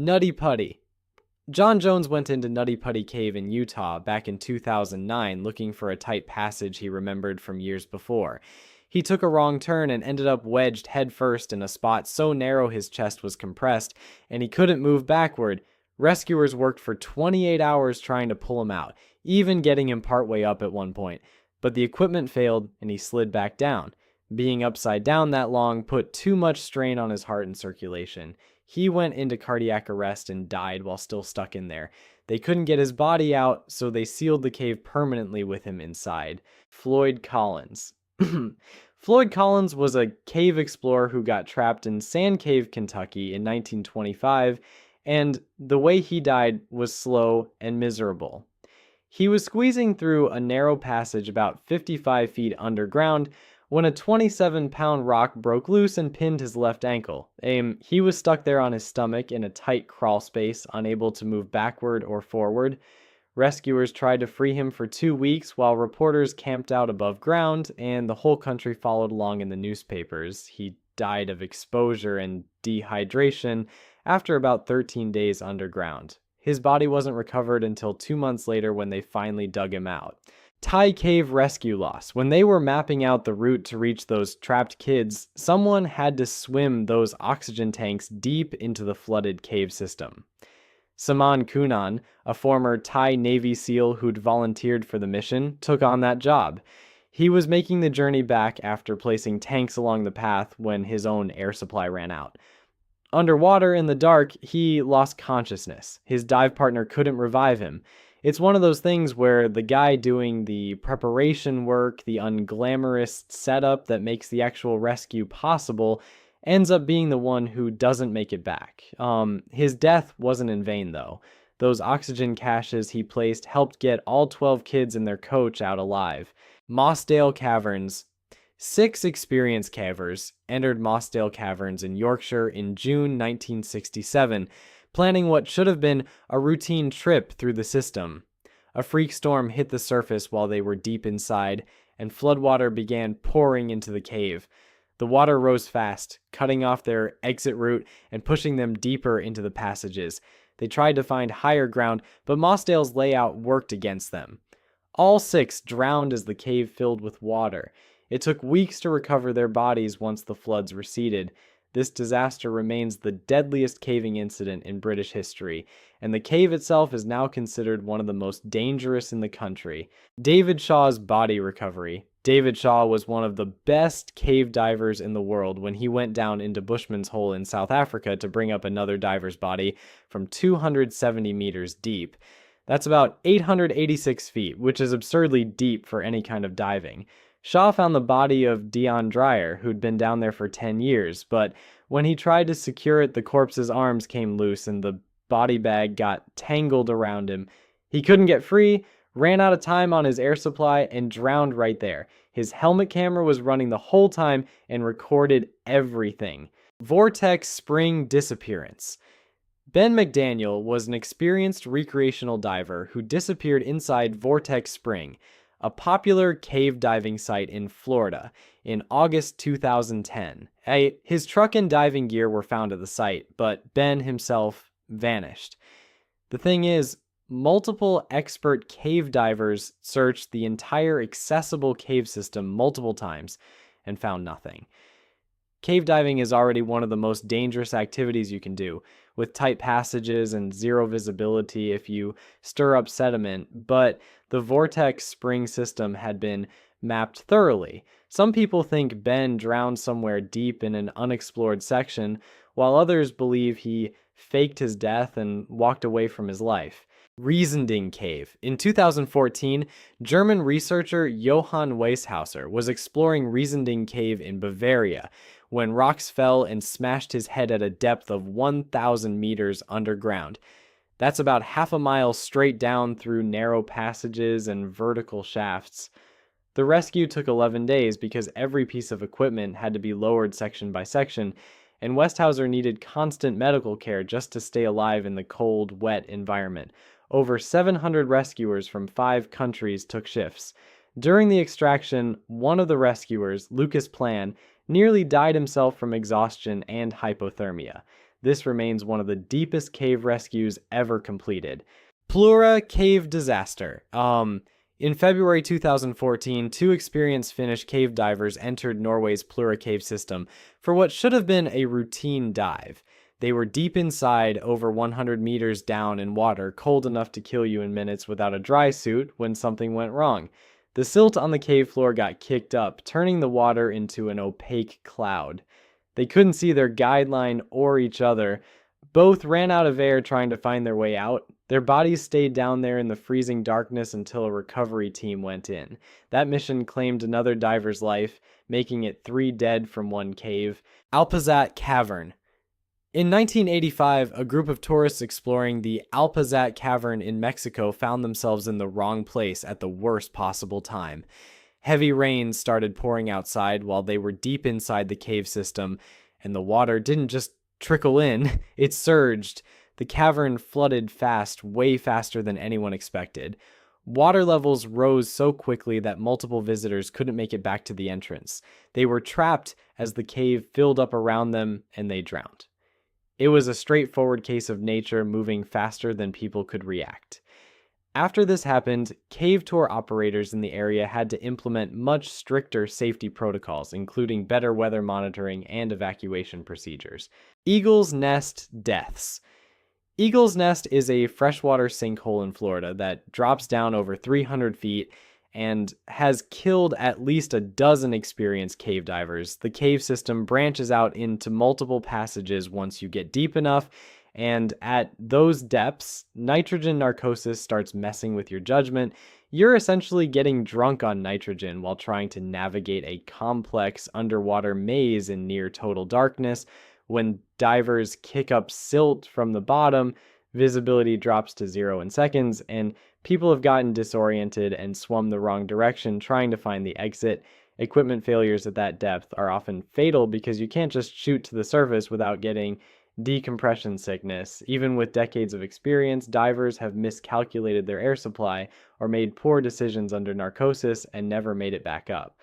Nutty Putty. John Jones went into Nutty Putty Cave in Utah back in 2009 looking for a tight passage he remembered from years before. He took a wrong turn and ended up wedged headfirst in a spot so narrow his chest was compressed and he couldn't move backward. Rescuers worked for 28 hours trying to pull him out, even getting him partway up at one point. But the equipment failed and he slid back down. Being upside down that long put too much strain on his heart and circulation. He went into cardiac arrest and died while still stuck in there. They couldn't get his body out, so they sealed the cave permanently with him inside. Floyd Collins. Floyd Collins was a cave explorer who got trapped in Sand Cave, Kentucky in 1925, and the way he died was slow and miserable. He was squeezing through a narrow passage about 55 feet underground when a 27-pound rock broke loose and pinned his left ankle. He was stuck there on his stomach in a tight crawl space, unable to move backward or forward. Rescuers tried to free him for 2 weeks while reporters camped out above ground, and the whole country followed along in the newspapers. He died of exposure and dehydration after about 13 days underground. His body wasn't recovered until 2 months later when they finally dug him out. Thai Cave Rescue Loss. When they were mapping out the route to reach those trapped kids, someone had to swim those oxygen tanks deep into the flooded cave system. Saman Kunan, a former Thai Navy SEAL who'd volunteered for the mission, took on that job. He was making the journey back after placing tanks along the path when his own air supply ran out. Underwater in the dark, he lost consciousness. His dive partner couldn't revive him. It's one of those things where the guy doing the preparation work, the unglamorous setup that makes the actual rescue possible, ends up being the one who doesn't make it back. His death wasn't in vain, though. Those oxygen caches he placed helped get all 12 kids and their coach out alive. Mossdale Caverns. 6 experienced cavers entered Mossdale Caverns in Yorkshire in June 1967, planning what should have been a routine trip through the system. A freak storm hit the surface while they were deep inside, and floodwater began pouring into the cave. The water rose fast, cutting off their exit route and pushing them deeper into the passages. They tried to find higher ground, but Mossdale's layout worked against them. All 6 drowned as the cave filled with water. It took weeks to recover their bodies once the floods receded. This disaster remains the deadliest caving incident in British history, and the cave itself is now considered one of the most dangerous in the country. David Shaw's body recovery. David Shaw was one of the best cave divers in the world when he went down into Bushman's Hole in South Africa to bring up another diver's body from 270 meters deep. That's about 886 feet, which is absurdly deep for any kind of diving. Shaw found the body of Dion Dreyer, who'd been down there for 10 years, but when he tried to secure it, the corpse's arms came loose and the body bag got tangled around him. He couldn't get free, ran out of time on his air supply, and drowned right there. His helmet camera was running the whole time and recorded everything. Vortex Spring Disappearance. Ben McDaniel was an experienced recreational diver who disappeared inside Vortex Spring, a popular cave diving site in Florida, in August 2010. His truck and diving gear were found at the site, but Ben himself vanished. The thing is, multiple expert cave divers searched the entire accessible cave system multiple times and found nothing. Cave diving is already one of the most dangerous activities you can do, with tight passages and zero visibility if you stir up sediment, but the Vortex Spring system had been mapped thoroughly. Some people think Ben drowned somewhere deep in an unexplored section, while others believe he faked his death and walked away from his life. Riesending Cave. In 2014, German researcher Johann Weishauser was exploring Riesending Cave in Bavaria when rocks fell and smashed his head at a depth of 1,000 meters underground. That's about half a mile straight down through narrow passages and vertical shafts. The rescue took 11 days because every piece of equipment had to be lowered section by section, and Westhauser needed constant medical care just to stay alive in the cold, wet environment. Over 700 rescuers from 5 countries took shifts. During the extraction, one of the rescuers, Lucas Plan, nearly died himself from exhaustion and hypothermia. this remains one of the deepest cave rescues ever completed. Plura Cave Disaster. In February 2014, two experienced Finnish cave divers entered Norway's Plura cave system for what should have been a routine dive. They were deep inside, over 100 meters down in water, cold enough to kill you in minutes without a dry suit when something went wrong. The silt on the cave floor got kicked up, turning the water into an opaque cloud. They couldn't see their guideline or each other. Both ran out of air trying to find their way out. Their bodies stayed down there in the freezing darkness until a recovery team went in. That mission claimed another diver's life, making it 3 dead from one cave. Alpazat Cavern. In 1985, a group of tourists exploring the Alpazat Cavern in Mexico found themselves in the wrong place at the worst possible time. Heavy rain started pouring outside while they were deep inside the cave system, and the water didn't just trickle in, it surged. The cavern flooded fast, way faster than anyone expected. Water levels rose so quickly that multiple visitors couldn't make it back to the entrance. They were trapped as the cave filled up around them, and they drowned. It was a straightforward case of nature moving faster than people could react. After this happened, cave tour operators in the area had to implement much stricter safety protocols, including better weather monitoring and evacuation procedures. Eagle's Nest Deaths. Eagle's Nest is a freshwater sinkhole in Florida that drops down over 300 feet and has killed at least a dozen experienced cave divers. The cave system branches out into multiple passages once you get deep enough, and at those depths, nitrogen narcosis starts messing with your judgment. You're essentially getting drunk on nitrogen while trying to navigate a complex underwater maze in near total darkness. When divers kick up silt from the bottom, visibility drops to 0 in seconds, and people have gotten disoriented and swum the wrong direction trying to find the exit. Equipment failures at that depth are often fatal because you can't just shoot to the surface without getting decompression sickness. Even with decades of experience, divers have miscalculated their air supply or made poor decisions under narcosis and never made it back up.